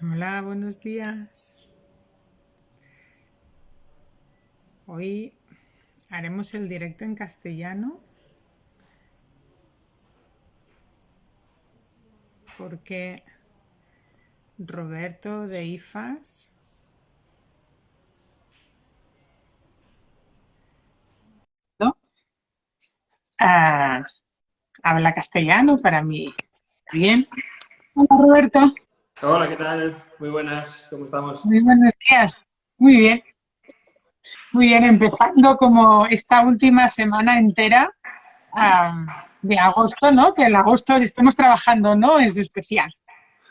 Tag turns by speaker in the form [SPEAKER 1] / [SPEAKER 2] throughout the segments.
[SPEAKER 1] Hola, buenos días. Hoy haremos el directo en castellano porque Roberto de IFAS ¿no? Ah, habla castellano para mí. Bien. Hola, Roberto.
[SPEAKER 2] Hola, ¿qué tal? Muy buenas, ¿cómo estamos?
[SPEAKER 1] Muy buenos días. Muy bien. Muy bien, empezando como esta última semana entera de agosto, ¿no? Que el agosto estemos trabajando, ¿no? Es especial.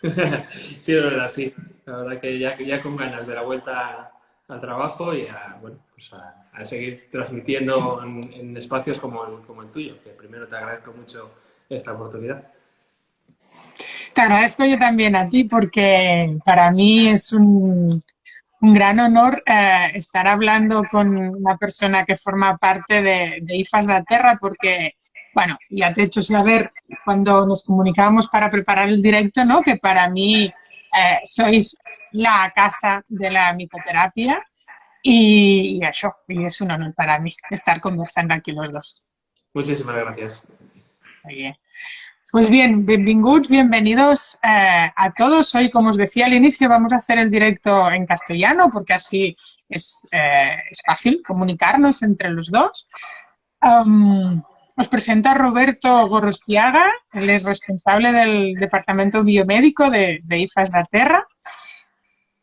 [SPEAKER 2] Sí, es verdad, sí. La verdad que ya con ganas de la vuelta al trabajo y bueno, pues a seguir transmitiendo en espacios como el tuyo, que primero te agradezco mucho esta oportunidad.
[SPEAKER 1] Te agradezco yo también a ti porque para mí es un gran honor estar hablando con una persona que forma parte de IFAS de Terra porque, bueno, ya te he hecho saber cuando nos comunicábamos para preparar el directo, ¿no? Que para mí sois la casa de la micoterapia y eso, y es un honor para mí estar conversando aquí los dos.
[SPEAKER 2] Muchísimas gracias.
[SPEAKER 1] Muy bien. Pues bien, benvinguts, bienvenidos a todos. Hoy, como os decía al inicio, vamos a hacer el directo en castellano porque así es fácil comunicarnos entre los dos. Os presenta Roberto Gorostiaga, él es responsable del Departamento Biomédico de IFAS de Terra.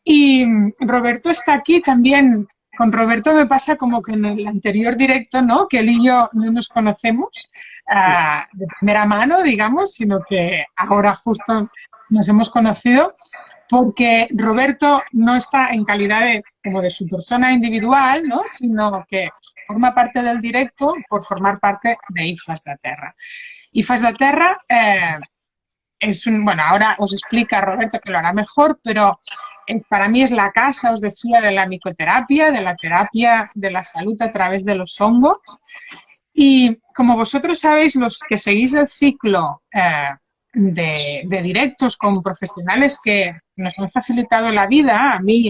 [SPEAKER 1] Y Roberto está aquí también. Con Roberto me pasa como que en el anterior directo, ¿no? Que él y yo no nos conocemos de primera mano, digamos, sino que ahora justo nos hemos conocido porque Roberto no está en calidad como de su persona individual, ¿no? Sino que forma parte del directo por formar parte de IFAS de Terra. IFAS de Terra bueno, ahora os explica Roberto que lo hará mejor, pero para mí es la casa, os decía, de la micoterapia, de la terapia de la salud a través de los hongos. Y como vosotros sabéis, los que seguís el ciclo de directos con profesionales que nos han facilitado la vida, a mí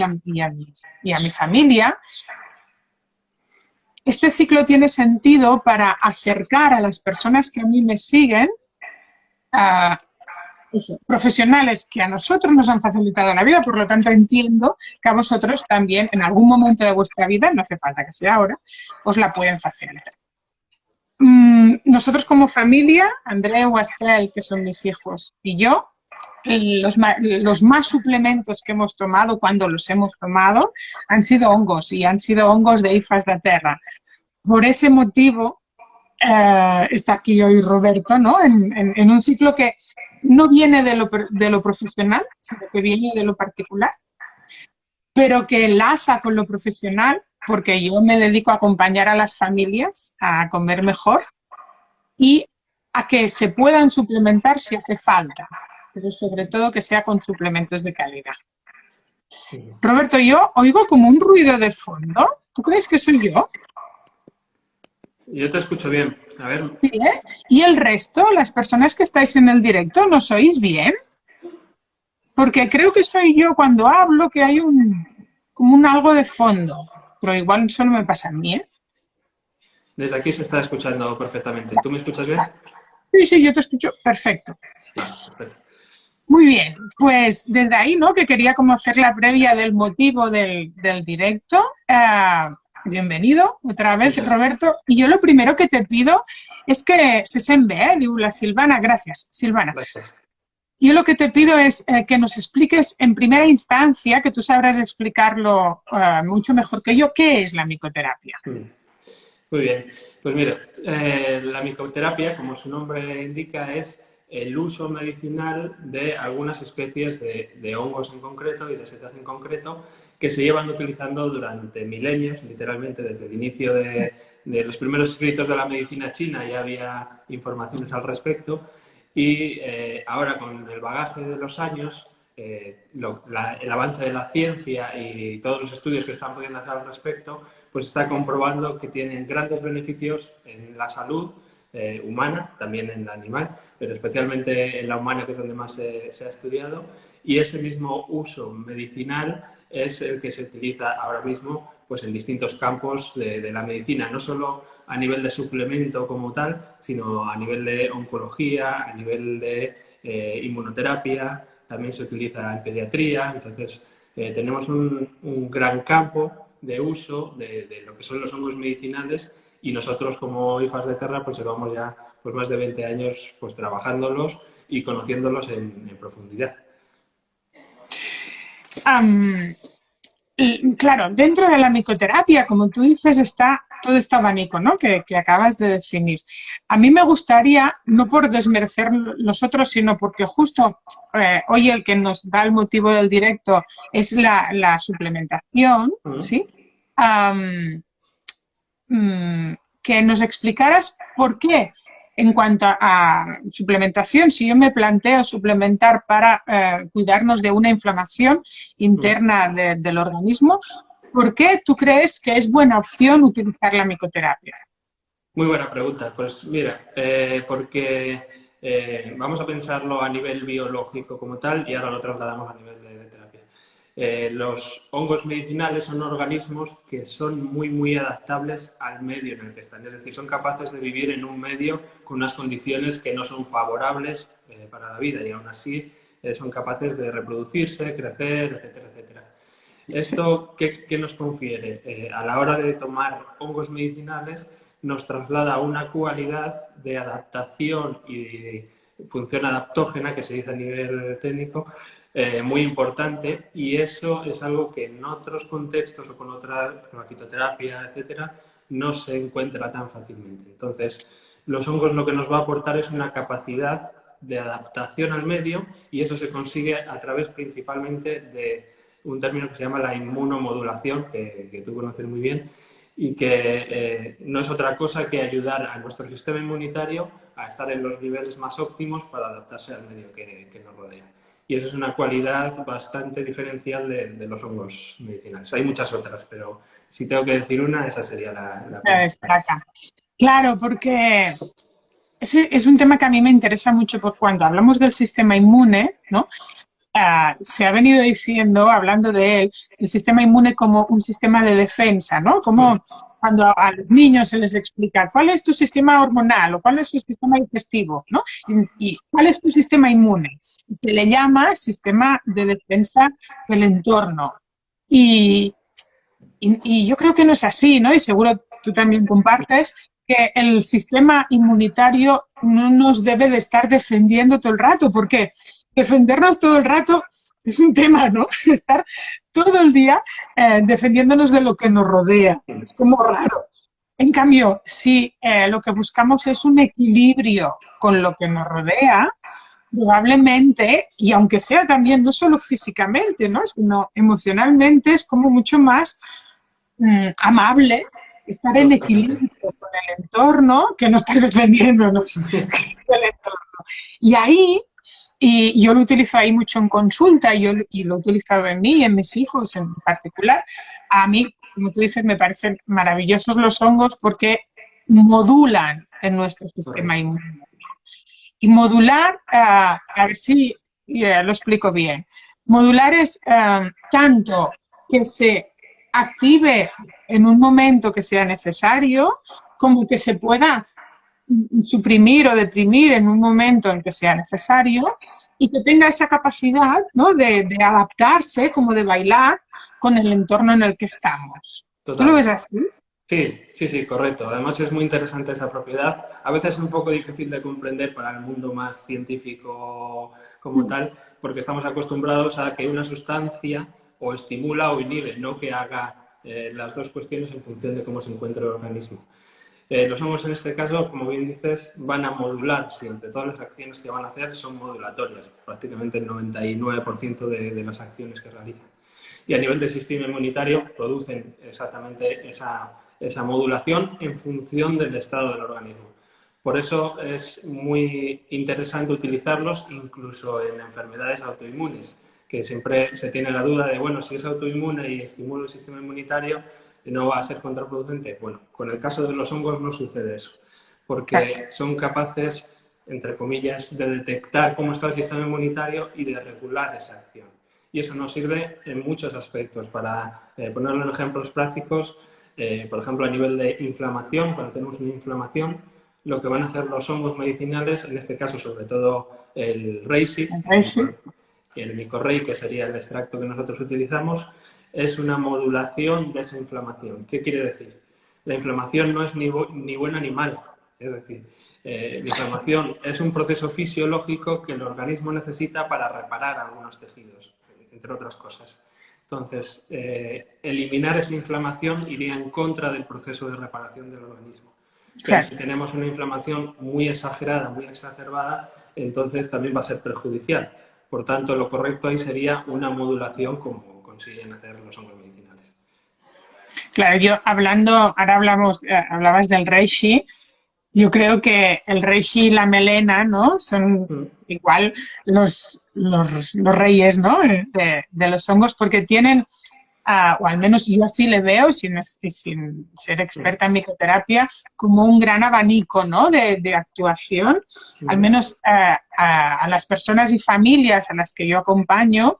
[SPEAKER 1] y a mi familia, este ciclo tiene sentido para acercar a las personas que a mí me siguen a profesionales que a nosotros nos han facilitado la vida, por lo tanto entiendo que a vosotros también en algún momento de vuestra vida, no hace falta que sea ahora, os la pueden facilitar. Nosotros como familia, Andreu, Estel, que son mis hijos, y yo, los más suplementos que hemos tomado cuando los hemos tomado han sido hongos y han sido hongos de IFAS de Terra. Por ese motivo, está aquí hoy Roberto, ¿no? En un ciclo que no viene de lo profesional, sino que viene de lo particular, pero que enlaza con lo profesional, porque yo me dedico a acompañar a las familias a comer mejor y a que se puedan suplementar si hace falta, pero sobre todo que sea con suplementos de calidad. Roberto, yo oigo como un ruido de fondo. ¿Tú crees que soy yo?
[SPEAKER 2] Yo te escucho bien. A ver,
[SPEAKER 1] Sí, ¿eh? ¿Y el resto, las personas que estáis en el directo, nos oís bien? Porque creo que soy yo cuando hablo que hay como un algo de fondo, pero igual solo me pasa a mí, ¿eh?
[SPEAKER 2] desde aquí se está escuchando perfectamente. ¿Tú me escuchas bien?
[SPEAKER 1] Sí, sí, yo te escucho perfecto.
[SPEAKER 2] Vale, perfecto.
[SPEAKER 1] Muy bien, pues desde ahí, ¿no? Que quería como hacer la previa del motivo del directo. Bienvenido otra vez,
[SPEAKER 2] Muchas
[SPEAKER 1] Roberto. Y yo lo primero que te pido es que se sent bé, diu la Silvana. Gracias, Silvana.
[SPEAKER 2] gracias.
[SPEAKER 1] Yo lo que te pido es que nos expliques en primera instancia, que tú sabrás explicarlo mucho mejor que yo, qué es la micoterapia.
[SPEAKER 2] Muy bien. Pues mira, la micoterapia, como su nombre indica, es el uso medicinal de algunas especies de hongos en concreto y de setas en concreto que se llevan utilizando durante milenios, literalmente desde el inicio de los primeros escritos de la medicina china ya había informaciones al respecto y ahora con el bagaje de los años el avance de la ciencia y todos los estudios que están pudiendo hacer al respecto, pues está comprobando que tienen grandes beneficios en la salud humana, también en la animal, pero especialmente en la humana, que es donde más se ha estudiado, y ese mismo uso medicinal es el que se utiliza ahora mismo pues, en distintos campos de la medicina, no solo a nivel de suplemento como tal, sino a nivel de oncología, a nivel de inmunoterapia, también se utiliza en pediatría. Entonces tenemos un gran campo de uso de lo que son los hongos medicinales, y nosotros como IFAS de Terra pues llevamos ya pues, más de 20 años pues, trabajándolos y conociéndolos en profundidad.
[SPEAKER 1] Claro, dentro de la micoterapia, como tú dices, está todo este abanico, ¿no? que acabas de definir. A mí me gustaría, no por desmerecer los otros, sino porque justo hoy el que nos da el motivo del directo es la suplementación, ¿sí? Que nos explicaras por qué, en cuanto a suplementación, si yo me planteo suplementar para cuidarnos de una inflamación interna del organismo, ¿por qué tú crees que es buena opción utilizar la micoterapia?
[SPEAKER 2] Muy buena pregunta. Pues mira, porque vamos a pensarlo a nivel biológico como tal y ahora lo trasladamos a nivel de terapia. Los hongos medicinales son organismos que son muy adaptables al medio en el que están. Es decir, son capaces de vivir en un medio con unas condiciones que no son favorables para la vida, y aún así son capaces de reproducirse, crecer, etcétera, etcétera. ¿Esto qué nos confiere? A la hora de tomar hongos medicinales nos traslada a una cualidad de adaptación y de función adaptógena, que se dice a nivel técnico, muy importante, y eso es algo que en otros contextos o con la fitoterapia, etcétera, no se encuentra tan fácilmente. Entonces, los hongos lo que nos va a aportar es una capacidad de adaptación al medio, y eso se consigue a través principalmente de un término que se llama la inmunomodulación, que tú conoces muy bien, y que no es otra cosa que ayudar a nuestro sistema inmunitario a estar en los niveles más óptimos para adaptarse al medio que nos rodea. Y eso es una cualidad bastante diferencial de los hongos medicinales. Hay muchas otras, pero si tengo que decir una, esa sería la principal.
[SPEAKER 1] Claro, porque es un tema que a mí me interesa mucho, porque cuando hablamos del sistema inmune, ¿no? Se ha venido diciendo, hablando de él, el sistema inmune como un sistema de defensa, ¿no? Como cuando a los niños se les explica cuál es tu sistema hormonal o cuál es tu sistema digestivo, ¿no? Y cuál es tu sistema inmune. Se le llama sistema de defensa del entorno. Y yo creo que no es así, ¿no? Y seguro tú también compartes que el sistema inmunitario no nos debe de estar defendiendo todo el rato, porque defendernos todo el rato es un tema, ¿no? Estar todo el día defendiéndonos de lo que nos rodea. Es como raro. En cambio, si lo que buscamos es un equilibrio con lo que nos rodea, probablemente, y aunque sea también no solo físicamente, ¿no? Sino emocionalmente, es como mucho más amable estar en equilibrio con el entorno que no estar defendiéndonos del entorno. Y ahí, y yo lo utilizo ahí mucho en consulta, y lo he utilizado en mí y en mis hijos en particular. A mí, como tú dices, me parecen maravillosos los hongos porque modulan en nuestro sistema inmune. Y modular, a ver si lo explico bien, modular es tanto que se active en un momento que sea necesario, como que se pueda suprimir o deprimir en un momento en que sea necesario, y que tenga esa capacidad, ¿no? de adaptarse, como de bailar con el entorno en el que estamos.
[SPEAKER 2] Total.
[SPEAKER 1] ¿Tú lo ves así?
[SPEAKER 2] Sí, correcto. Además es muy interesante esa propiedad. A veces es un poco difícil de comprender para el mundo más científico como tal, porque estamos acostumbrados a que una sustancia o estimula o inhibe, no que haga las dos cuestiones en función de cómo se encuentra el organismo. Los hongos en este caso, como bien dices, van a modular siempre. Todas las acciones que van a hacer son modulatorias, prácticamente el 99% de las acciones que realizan. Y a nivel del sistema inmunitario producen exactamente esa modulación en función del estado del organismo. Por eso es muy interesante utilizarlos incluso en enfermedades autoinmunes, que siempre se tiene la duda de, bueno, si es autoinmune y estimula el sistema inmunitario, ¿no va a ser contraproducente? Bueno, con el caso de los hongos no sucede eso.
[SPEAKER 1] Claro.
[SPEAKER 2] porque son capaces, entre comillas, de detectar cómo está el sistema inmunitario y de regular esa acción. Y eso nos sirve en muchos aspectos. Para ponerlo en ejemplos prácticos, por ejemplo, a nivel de inflamación, cuando tenemos una inflamación, lo que van a hacer los hongos medicinales, en este caso sobre todo el reishi,
[SPEAKER 1] Reishi.
[SPEAKER 2] el micorrey, que sería el extracto que nosotros utilizamos, es una modulación de esa inflamación. ¿Qué quiere decir? La inflamación no es ni buena ni mala. Es decir, la inflamación es un proceso fisiológico que el organismo necesita para reparar algunos tejidos, entre otras cosas. Entonces, eliminar esa inflamación iría en contra del proceso de reparación del organismo. Pero
[SPEAKER 1] Claro.
[SPEAKER 2] si tenemos una inflamación muy exagerada, muy exacerbada, entonces también va a ser perjudicial. Por tanto, lo correcto ahí sería una modulación como consiguen hacer los hongos medicinales.
[SPEAKER 1] Claro, yo ahora hablabas del reishi. Yo creo que el reishi y la melena, ¿no? Son igual los reyes, ¿no? De los hongos, porque tienen, o al menos yo así le veo, sin ser experta en micoterapia, como un gran abanico, ¿no? De actuación. Al menos a las personas y familias a las que yo acompaño,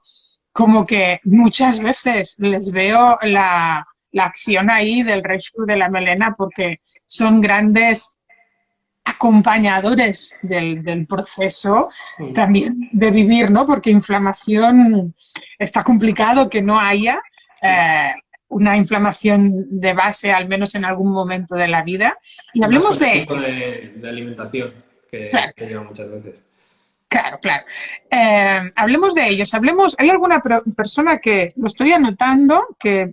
[SPEAKER 1] como que muchas veces les veo la acción ahí del reishi de la melena, porque son grandes acompañadores del proceso también de vivir, ¿no? Porque inflamación está complicado que no haya una inflamación de base, al menos en algún momento de la vida. Y
[SPEAKER 2] Más
[SPEAKER 1] hablemos
[SPEAKER 2] con el
[SPEAKER 1] de
[SPEAKER 2] tipo
[SPEAKER 1] ello.
[SPEAKER 2] de alimentación
[SPEAKER 1] Claro,
[SPEAKER 2] que lleva muchas veces.
[SPEAKER 1] claro, claro. Hablemos de ellos. ¿Hay alguna persona que lo estoy anotando que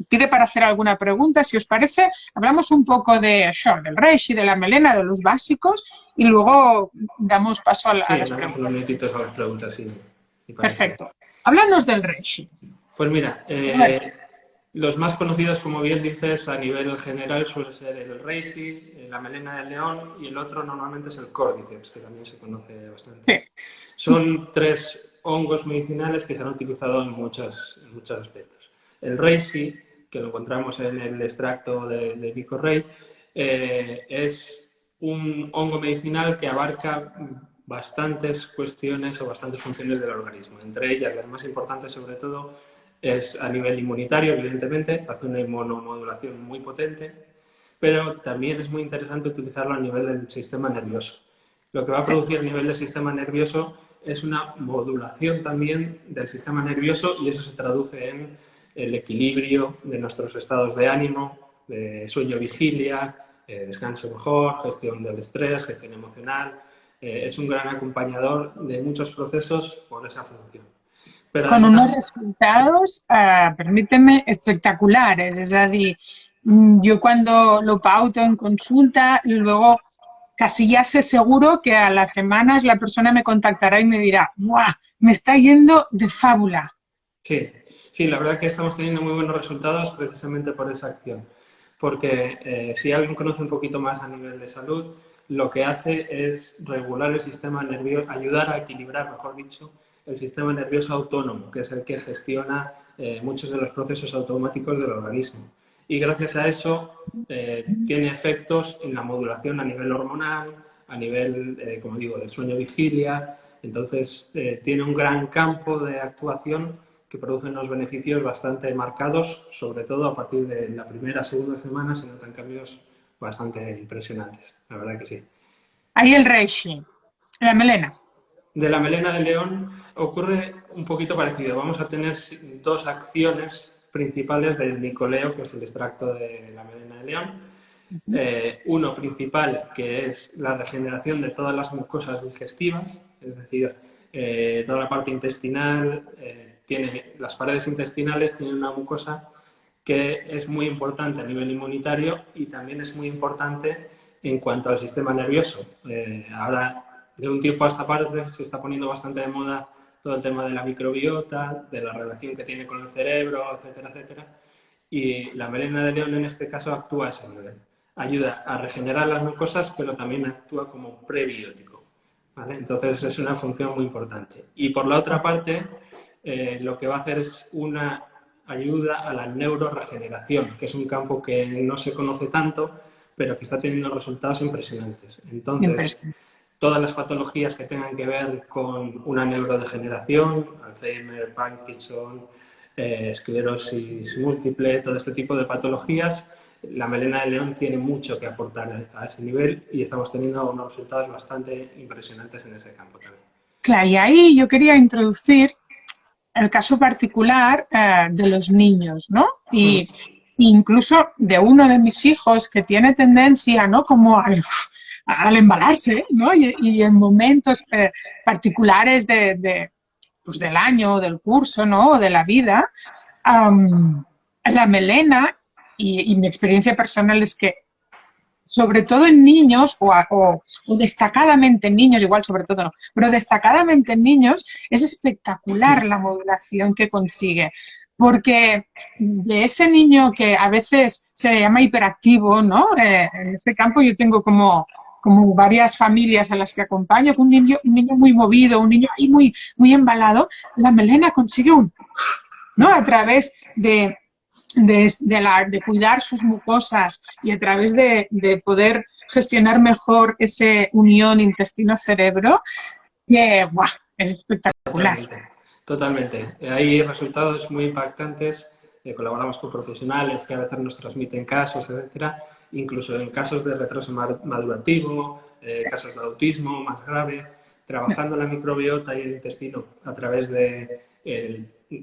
[SPEAKER 1] pide para hacer alguna pregunta? Si os parece, hablamos un poco del reishi, de la melena, de los básicos y luego damos paso a
[SPEAKER 2] Sí,
[SPEAKER 1] las
[SPEAKER 2] damos unos
[SPEAKER 1] preguntas.
[SPEAKER 2] minutitos a las preguntas, sí, si parece bien.
[SPEAKER 1] Perfecto. Háblanos del reishi.
[SPEAKER 2] Pues mira,
[SPEAKER 1] A ver,
[SPEAKER 2] los más conocidos, como bien dices, a nivel general suele ser el reishi, la melena del león y el otro normalmente es el cordyceps, que también se conoce bastante.
[SPEAKER 1] sí.
[SPEAKER 2] Son tres hongos medicinales que se han utilizado en muchos aspectos. El reishi, que lo encontramos en el extracto de micorrey, es un hongo medicinal que abarca bastantes cuestiones o bastantes funciones del organismo. Entre ellas, las más importantes sobre todo, es a nivel inmunitario, evidentemente, hace una inmunomodulación muy potente, pero también es muy interesante utilizarlo a nivel del sistema nervioso. Lo que va a
[SPEAKER 1] Sí.
[SPEAKER 2] producir a nivel del sistema nervioso es una modulación también del sistema nervioso y eso se traduce en el equilibrio de nuestros estados de ánimo, de sueño-vigilia, descanso mejor, gestión del estrés, gestión emocional. Es un gran acompañador de muchos procesos por esa función. Pero
[SPEAKER 1] Con unos
[SPEAKER 2] además,
[SPEAKER 1] resultados, permíteme, espectaculares. Es decir, yo cuando lo pauto en consulta, luego casi ya sé seguro que a las semanas la persona me contactará y me dirá, ¡buah! Me está yendo de fábula.
[SPEAKER 2] sí, sí, la verdad que estamos teniendo muy buenos resultados precisamente por esa acción. Porque si alguien conoce un poquito más a nivel de salud, lo que hace es regular el sistema nervioso, ayudar a equilibrar, mejor dicho, el sistema nervioso autónomo, que es el que gestiona muchos de los procesos automáticos del organismo. Y gracias a eso tiene efectos en la modulación a nivel hormonal, a nivel, como digo, del sueño-vigilia. Entonces, tiene un gran campo de actuación que produce unos beneficios bastante marcados, sobre todo a partir de la primera, segunda semana se notan cambios bastante impresionantes, la verdad que sí.
[SPEAKER 1] Ahí el reishi, la melena.
[SPEAKER 2] De la melena del león ocurre un poquito parecido. Vamos a tener dos acciones principales del nicoleo, que es el extracto de la melena del león. Uno principal, que es la regeneración de todas las mucosas digestivas, es decir, toda la parte intestinal, las paredes intestinales tienen una mucosa que es muy importante a nivel inmunitario y también es muy importante en cuanto al sistema nervioso. Ahora, de un tiempo a esta parte, se está poniendo bastante de moda todo el tema de la microbiota, de la relación que tiene con el cerebro, etcétera, etcétera. Y la melena de león en este caso actúa a ese nivel. Ayuda a regenerar las mucosas, pero también actúa como prebiótico. ¿Vale? Entonces es una función muy importante. Y por la otra parte, lo que va a hacer es una ayuda a la neuroregeneración, que es un campo que no se conoce tanto, pero que está teniendo resultados impresionantes. Entonces,
[SPEAKER 1] Impresionante.
[SPEAKER 2] todas las patologías que tengan que ver con una neurodegeneración, Alzheimer, Parkinson, esclerosis múltiple, todo este tipo de patologías, la melena de león tiene mucho que aportar a ese nivel y estamos teniendo unos resultados bastante impresionantes en ese campo también.
[SPEAKER 1] Claro, y ahí yo quería introducir el caso particular de los niños, ¿no? Y incluso de uno de mis hijos que tiene tendencia, ¿no? Como al embalarse, ¿no? Y en momentos particulares pues del año, del curso, ¿no? O de la vida, la melena, y mi experiencia personal es que sobre todo en niños o destacadamente en niños, igual sobre todo no, pero destacadamente en niños es espectacular la modulación que consigue. Porque de ese niño que a veces se le llama hiperactivo, ¿no? En ese campo yo tengo como varias familias a las que acompaño, que un niño muy movido, un niño ahí muy embalado, la melena consigue ¿no? A través de cuidar sus mucosas y a través de poder gestionar mejor esa unión intestino-cerebro, que ¡buah! Es espectacular.
[SPEAKER 2] Totalmente, totalmente. Hay resultados muy impactantes. Colaboramos con profesionales que a veces nos transmiten casos, etcétera, incluso en casos de retraso madurativo, casos de autismo más grave, trabajando la microbiota y el intestino a través de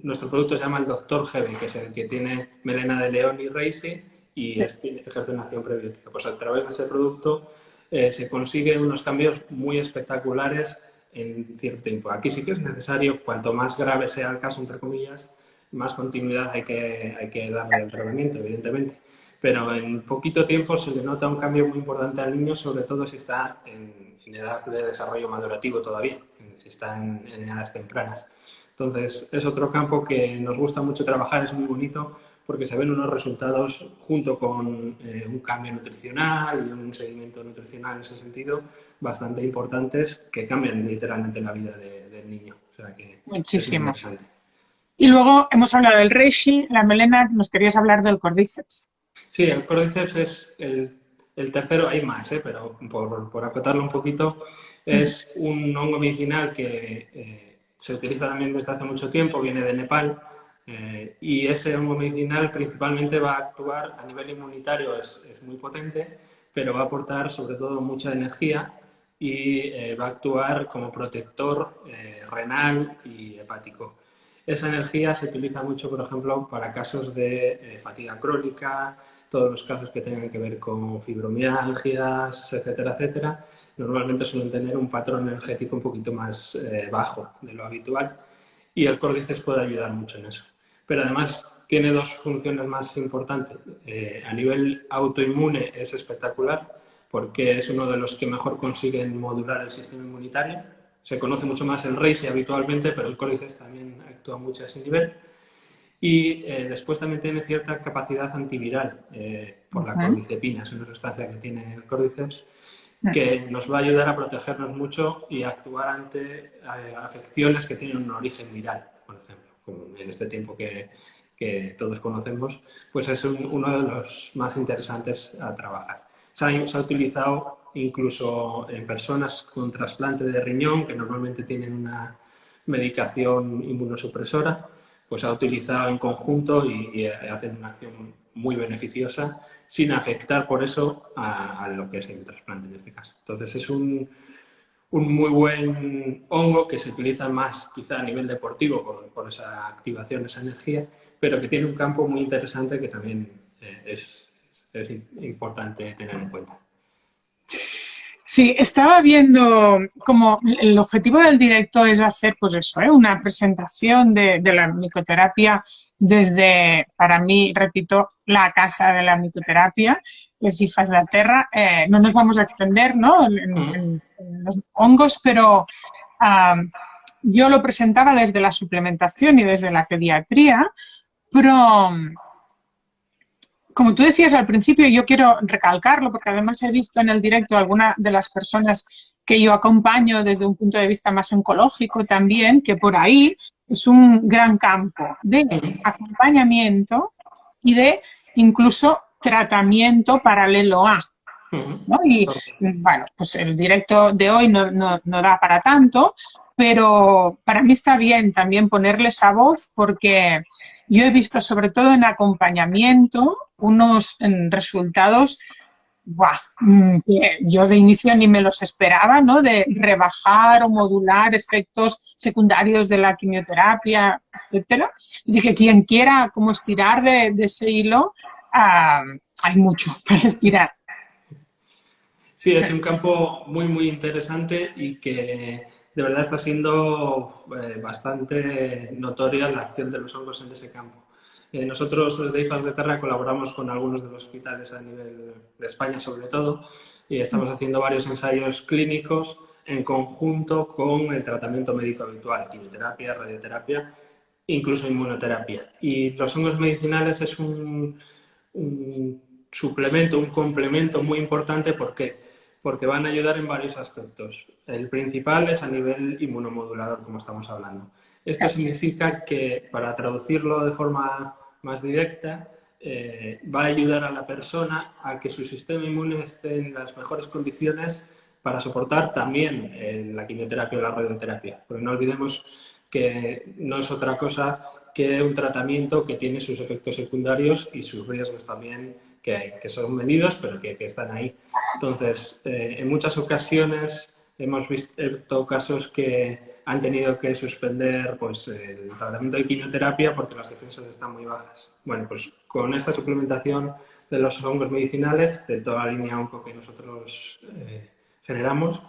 [SPEAKER 2] nuestro producto se llama el Doctor GB, que es el que tiene melena de león y reishi y ejerce una acción prebiótica. Pues a través de ese producto se consiguen unos cambios muy espectaculares en cierto tiempo. Aquí sí que es necesario, cuanto más grave sea el caso, entre comillas, más continuidad hay que darle al tratamiento, evidentemente. Pero en poquito tiempo se le nota un cambio muy importante al niño, sobre todo si está en edad de desarrollo madurativo todavía, si está en edades tempranas. Entonces, es otro campo que nos gusta mucho trabajar, es muy bonito, porque se ven unos resultados junto con un cambio nutricional y un seguimiento nutricional en ese sentido bastante importantes que cambian literalmente la vida del niño. O sea que es muy
[SPEAKER 1] Muchísimo.
[SPEAKER 2] interesante.
[SPEAKER 1] Y luego hemos hablado del reishi, la melena, nos querías hablar del cordyceps.
[SPEAKER 2] Sí, el Cordyceps es el tercero, hay más, pero por acotarlo un poquito, es un hongo medicinal que se utiliza también desde hace mucho tiempo, viene de Nepal, y ese hongo medicinal principalmente va a actuar a nivel inmunitario, es muy potente, pero va a aportar sobre todo mucha energía y va a actuar como protector renal y hepático. Esa energía se utiliza mucho, por ejemplo, para casos de fatiga crónica, todos los casos que tengan que ver con fibromialgias, etcétera, etcétera. Normalmente suelen tener un patrón energético un poquito más bajo de lo habitual y el Cordyceps puede ayudar mucho en eso. Pero además tiene dos funciones más importantes. A nivel autoinmune es espectacular porque es uno de los que mejor consiguen modular el sistema inmunitario. Se conoce mucho más el reishi habitualmente, pero el Cordyceps también actúa mucho a ese nivel. Y después también tiene cierta capacidad antiviral por la cordycepina, es una sustancia que tiene el Cordyceps que nos va a ayudar a protegernos mucho y a actuar ante afecciones que tienen un origen viral, por ejemplo, como en este tiempo que todos conocemos, pues es uno de los más interesantes a trabajar. Se ha utilizado incluso en personas con trasplante de riñón, que normalmente tienen una medicación inmunosupresora, pues ha utilizado en conjunto y hacen una acción muy beneficiosa sin afectar por eso a lo que es el trasplante en este caso. Entonces es un muy buen hongo que se utiliza más quizá a nivel deportivo por esa activación, esa energía, pero que tiene un campo muy interesante que también es importante tener en cuenta.
[SPEAKER 1] Sí, estaba viendo como el objetivo del directo es hacer, pues eso, una presentación de la micoterapia desde, para mí, repito, la casa de la micoterapia, que es IFAS de la Terra. No nos vamos a extender, ¿no? En los hongos, pero yo lo presentaba desde la suplementación y desde la pediatría, pero como tú decías al principio, yo quiero recalcarlo porque además he visto en el directo a alguna de las personas que yo acompaño desde un punto de vista más oncológico también, que por ahí es un gran campo de acompañamiento y de incluso tratamiento paralelo a. ¿no? Y bueno, pues el directo de hoy no da para tanto, pero para mí está bien también ponerle esa voz porque yo he visto sobre todo en acompañamiento unos resultados. Buah, que yo de inicio ni me los esperaba, ¿no? De rebajar o modular efectos secundarios de la quimioterapia, etcétera. Dije, quien quiera cómo estirar de ese hilo, hay mucho para estirar.
[SPEAKER 2] Sí, es un campo muy, muy interesante y que de verdad está siendo bastante notoria la acción de los hongos en ese campo. Nosotros desde IFAS de Terra colaboramos con algunos de los hospitales a nivel de España sobre todo y estamos haciendo varios ensayos clínicos en conjunto con el tratamiento médico habitual, quimioterapia, radioterapia, incluso inmunoterapia. Y los hongos medicinales es un suplemento, un complemento muy importante. ¿Por qué? Porque van a ayudar en varios aspectos. El principal es a nivel inmunomodulador, como estamos hablando. Esto significa que, para traducirlo de forma más directa, va a ayudar a la persona a que su sistema inmune esté en las mejores condiciones para soportar también la quimioterapia o la radioterapia. Porque no olvidemos que no es otra cosa que un tratamiento que tiene sus efectos secundarios y sus riesgos también que son medidos, pero que están ahí. Entonces, en muchas ocasiones hemos visto casos que han tenido que suspender pues, el tratamiento de quimioterapia porque las defensas están muy bajas. Bueno, pues con esta suplementación de los hongos medicinales, de toda la línea onco que nosotros generamos,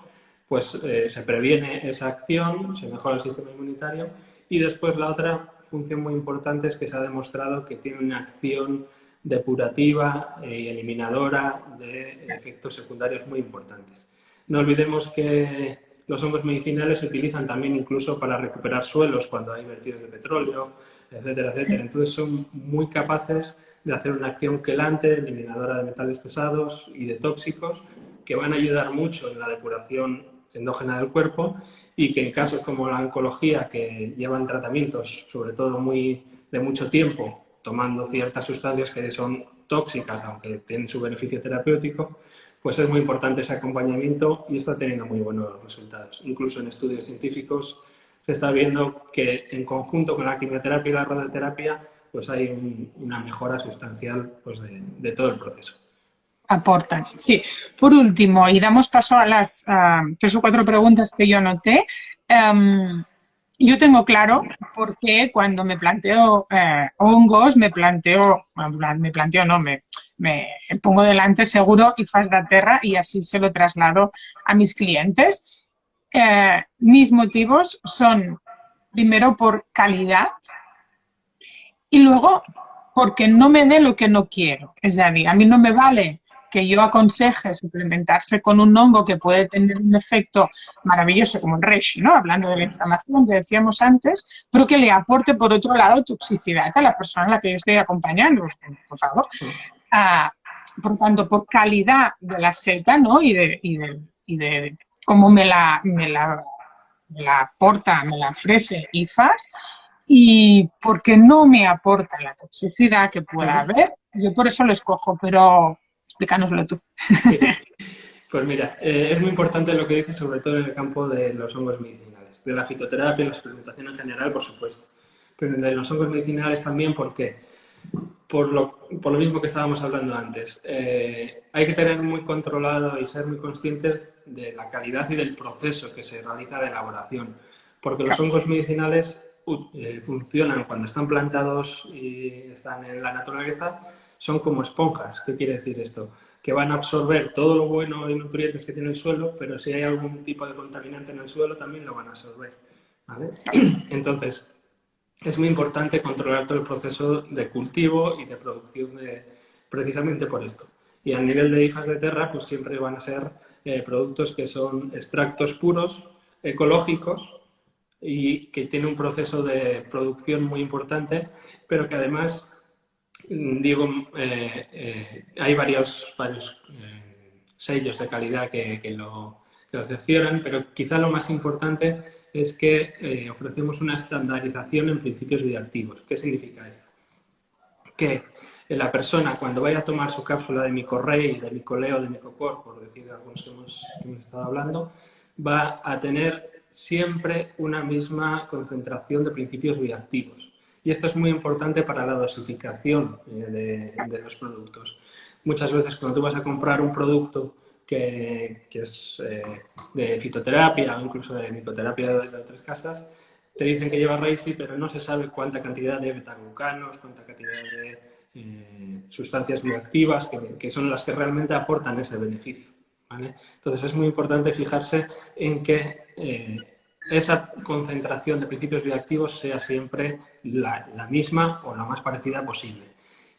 [SPEAKER 2] pues se previene esa acción, se mejora el sistema inmunitario y después la otra función muy importante es que se ha demostrado que tiene una acción depurativa y eliminadora de efectos secundarios muy importantes. No olvidemos que los hongos medicinales se utilizan también incluso para recuperar suelos cuando hay vertidos de petróleo, etcétera, etcétera. Entonces son muy capaces de hacer una acción quelante, eliminadora de metales pesados y de tóxicos, que van a ayudar mucho en la depuración endógena del cuerpo y que en casos como la oncología, que llevan tratamientos sobre todo de mucho tiempo, tomando ciertas sustancias que son tóxicas, aunque tienen su beneficio terapéutico, pues es muy importante ese acompañamiento y está teniendo muy buenos resultados. Incluso en estudios científicos se está viendo que en conjunto con la quimioterapia y la radioterapia pues hay una mejora sustancial pues de todo el proceso.
[SPEAKER 1] Aportan. Sí. Por último, y damos paso a las 3 o 4 preguntas que yo anoté. Yo tengo claro por qué cuando me planteo hongos, me pongo delante seguro IFAS da Terra y así se lo traslado a mis clientes. Mis motivos son, primero, por calidad y luego porque no me dé lo que no quiero. Es decir, a mí no me vale que yo aconseje suplementarse con un hongo que puede tener un efecto maravilloso como el reishi, ¿no? Hablando de la inflamación que decíamos antes, pero que le aporte, por otro lado, toxicidad a la persona a la que yo estoy acompañando, por favor. Por tanto, por calidad de la seta, ¿no? Y de cómo me la aporta, me la ofrece IFAS, y porque no me aporta la toxicidad que pueda haber. Yo por eso lo escojo, pero explícanoslo tú.
[SPEAKER 2] Sí. Pues mira, es muy importante lo que dices, sobre todo en el campo de los hongos medicinales, de la fitoterapia y la suplementación en general, por supuesto, pero de los hongos medicinales también, porque por lo mismo que estábamos hablando antes, hay que tener muy controlado y ser muy conscientes de la calidad y del proceso que se realiza de elaboración, porque los hongos medicinales funcionan cuando están plantados y están en la naturaleza, son como esponjas. ¿Qué quiere decir esto? Que van a absorber todo lo bueno y nutrientes que tiene el suelo, pero si hay algún tipo de contaminante en el suelo también lo van a absorber, ¿vale? Entonces, es muy importante controlar todo el proceso de cultivo y de producción precisamente por esto. Y a nivel de IFAS de Terra, pues siempre van a ser productos que son extractos puros, ecológicos, y que tienen un proceso de producción muy importante, pero que además, digo, hay varios sellos de calidad que lo excepcionan, pero quizá lo más importante es que ofrecemos una estandarización en principios bioactivos. ¿Qué significa esto? Que la persona cuando vaya a tomar su cápsula de Micorrey, de Micoleo, de Micocor, por decir algunos que hemos estado hablando, va a tener siempre una misma concentración de principios bioactivos. Y esto es muy importante para la dosificación de los productos. Muchas veces cuando tú vas a comprar un producto que es de fitoterapia o incluso de micoterapia de otras casas, te dicen que lleva Reishi, pero no se sabe cuánta cantidad de betaglucanos, cuánta cantidad de sustancias bioactivas, que son las que realmente aportan ese beneficio, ¿vale? Entonces es muy importante fijarse en que esa concentración de principios bioactivos sea siempre la misma o la más parecida posible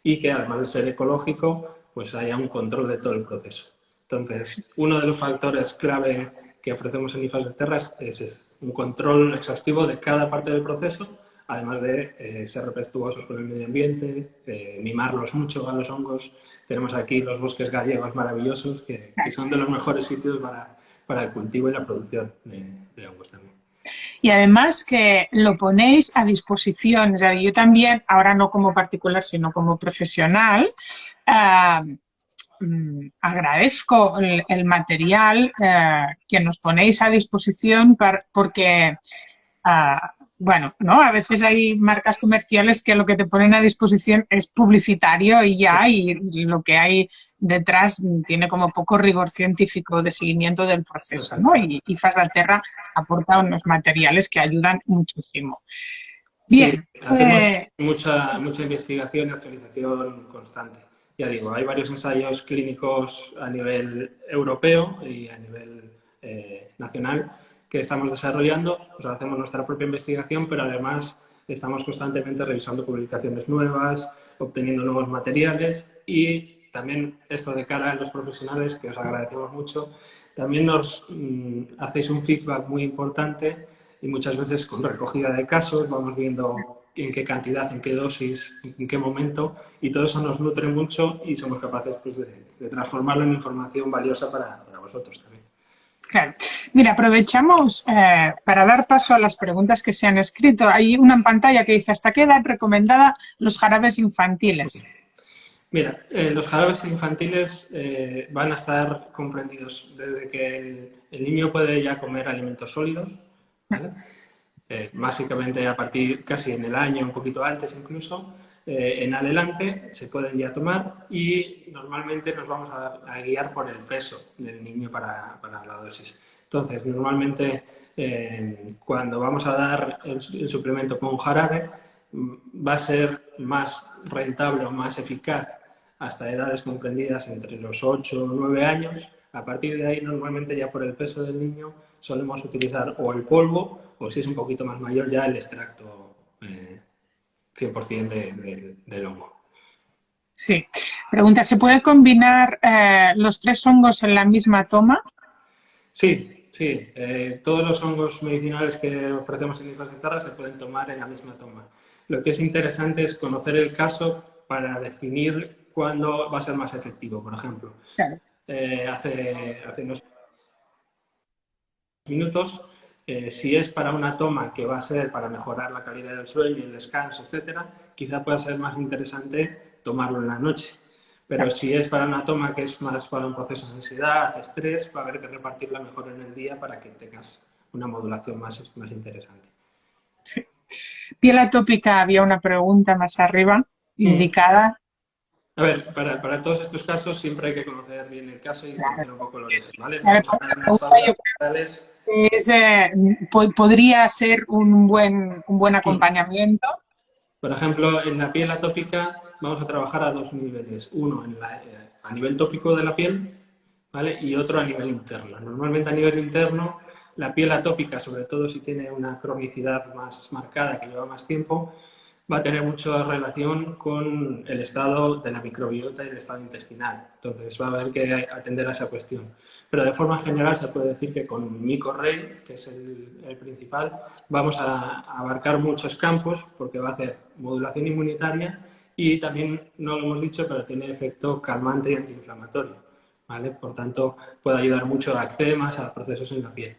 [SPEAKER 2] y que además de ser ecológico, pues haya un control de todo el proceso. Entonces, uno de los factores clave que ofrecemos en IFAS de Terras es un control exhaustivo de cada parte del proceso, además de ser respetuosos con el medio ambiente, mimarlos mucho a los hongos. Tenemos aquí los bosques gallegos maravillosos, que son de los mejores sitios para el cultivo y la producción de hongos también.
[SPEAKER 1] Y además que lo ponéis a disposición, o sea, yo también, ahora no como particular, sino como profesional, agradezco el material que nos ponéis a disposición porque, bueno, ¿no? A veces hay marcas comerciales que lo que te ponen a disposición es publicitario y ya, y lo que hay detrás tiene como poco rigor científico de seguimiento del proceso, ¿no? Y FAS de Terra aporta unos materiales que ayudan muchísimo. Bien.
[SPEAKER 2] Sí, hacemos mucha investigación y actualización constante. Ya digo, hay varios ensayos clínicos a nivel europeo y a nivel nacional que estamos desarrollando. Pues hacemos nuestra propia investigación, pero además estamos constantemente revisando publicaciones nuevas, obteniendo nuevos materiales y también esto de cara a los profesionales, que os agradecemos mucho, también nos hacéis un feedback muy importante y muchas veces con recogida de casos vamos viendo en qué cantidad, en qué dosis, en qué momento, y todo eso nos nutre mucho y somos capaces pues, de transformarlo en información valiosa para vosotros también.
[SPEAKER 1] Claro. Mira, aprovechamos para dar paso a las preguntas que se han escrito. Hay una en pantalla que dice, ¿hasta qué edad recomendada los jarabes infantiles?
[SPEAKER 2] Mira, los jarabes infantiles van a estar comprendidos desde que el niño puede ya comer alimentos sólidos, ¿vale? Básicamente a partir casi en el año, un poquito antes incluso, en adelante se pueden ya tomar y normalmente nos vamos a guiar por el peso del niño para la dosis. Entonces, normalmente cuando vamos a dar el suplemento con jarabe, va a ser más rentable o más eficaz hasta edades comprendidas entre los 8 o 9 años. A partir de ahí, normalmente ya por el peso del niño, solemos utilizar o el polvo o si es un poquito más mayor ya el extracto 100% del hongo.
[SPEAKER 1] Sí. Pregunta, ¿se puede combinar los 3 hongos en la misma toma?
[SPEAKER 2] Sí, sí. Todos los hongos medicinales que ofrecemos en IFAS de Terra se pueden tomar en la misma toma. Lo que es interesante es conocer el caso para definir cuándo va a ser más efectivo, por ejemplo.
[SPEAKER 1] Claro.
[SPEAKER 2] Hace unos minutos, si es para una toma que va a ser para mejorar la calidad del sueño, el descanso, etcétera, quizá pueda ser más interesante tomarlo en la noche. Pero si es para una toma que es más para un proceso de ansiedad, estrés, va a haber que repartirla mejor en el día para que tengas una modulación más interesante.
[SPEAKER 1] Sí. Piel atópica, había una pregunta más arriba, indicada.
[SPEAKER 2] A ver, para todos estos casos siempre hay que conocer bien el caso y conocer un poco el origen, ¿vale?
[SPEAKER 1] Claro,
[SPEAKER 2] Vamos a ver unas pautas generales.
[SPEAKER 1] Podría ser un buen acompañamiento.
[SPEAKER 2] Por ejemplo, en la piel atópica vamos a trabajar a 2 niveles. Uno a nivel tópico de la piel, ¿vale? Y otro a nivel interno. Normalmente a nivel interno, la piel atópica, sobre todo si tiene una cronicidad más marcada, que lleva más tiempo, va a tener mucha relación con el estado de la microbiota y el estado intestinal. Entonces va a haber que atender a esa cuestión. Pero de forma general se puede decir que con Micorrey, que es el principal, vamos a abarcar muchos campos porque va a hacer modulación inmunitaria y también, no lo hemos dicho, pero tiene efecto calmante y antiinflamatorio, ¿vale? Por tanto, puede ayudar mucho a eczemas, a procesos en la piel.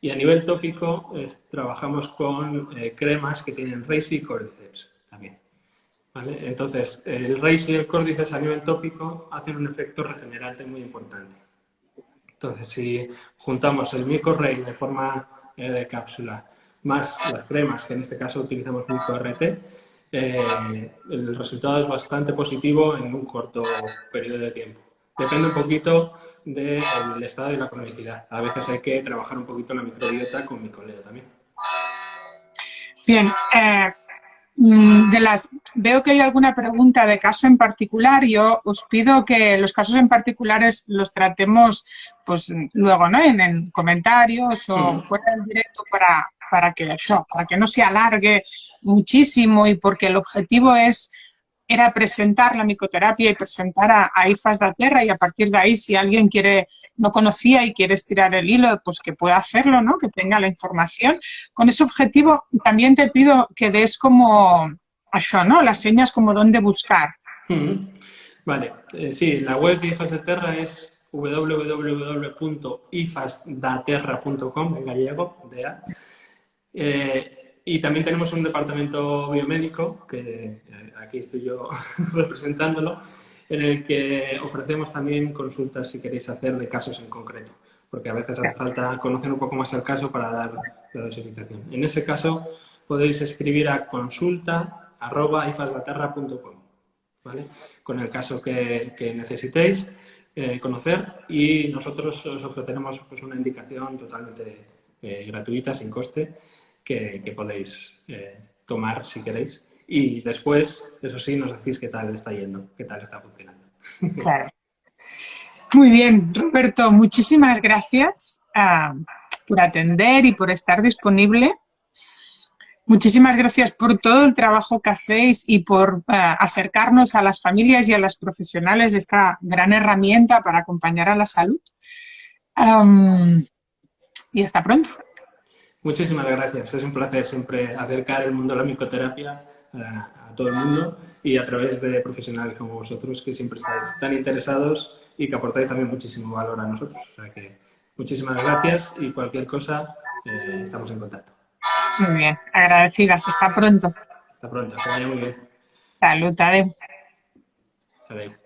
[SPEAKER 2] Y a nivel tópico trabajamos con cremas que tienen Reishi y Cordyceps también, ¿vale? Entonces, el RACE y el córdices a nivel tópico hacen un efecto regenerante muy importante. Entonces, si juntamos el micorrey de forma de cápsula más las cremas, que en este caso utilizamos MicoRT, el resultado es bastante positivo en un corto periodo de tiempo. Depende un poquito del estado de la cronicidad. A veces hay que trabajar un poquito la microbiota con micoleo también.
[SPEAKER 1] Bien, veo que hay alguna pregunta de caso en particular. Yo os pido que los casos en particulares los tratemos pues luego, ¿no? En comentarios o fuera del directo para que no se alargue muchísimo y porque el objetivo era presentar la micoterapia y presentar a IFAS da Terra, y a partir de ahí, si alguien no conocía y quiere estirar el hilo, pues que pueda hacerlo, ¿no? Que tenga la información. Con ese objetivo también te pido que des como ¿no? Las señas como dónde buscar.
[SPEAKER 2] Vale, sí, la web de IFAS da Terra es www.ifasdaterra.com en gallego, DA. Y también tenemos un departamento biomédico, que aquí estoy yo representándolo, en el que ofrecemos también consultas si queréis hacer de casos en concreto, porque a veces hace falta conocer un poco más el caso para dar la dosificación. En ese caso podéis escribir a consulta@ifasdaterra.com, ¿vale? Con el caso que necesitéis conocer, y nosotros os ofreceremos pues, una indicación totalmente gratuita, sin coste, que podéis tomar si queréis. Y después, eso sí, nos decís qué tal está yendo, qué tal está funcionando.
[SPEAKER 1] Claro. Muy bien, Roberto, muchísimas gracias por atender y por estar disponible. Muchísimas gracias por todo el trabajo que hacéis y por acercarnos a las familias y a las profesionales de esta gran herramienta para acompañar a la salud. Y hasta pronto.
[SPEAKER 2] Muchísimas gracias. Es un placer siempre acercar el mundo de la micoterapia a todo el mundo, y a través de profesionales como vosotros, que siempre estáis tan interesados y que aportáis también muchísimo valor a nosotros. O sea que muchísimas gracias, y cualquier cosa estamos en contacto.
[SPEAKER 1] Muy bien, agradecida. Hasta pronto.
[SPEAKER 2] Hasta pronto, que vaya muy bien.
[SPEAKER 1] Salud, adeu.
[SPEAKER 2] Adeu.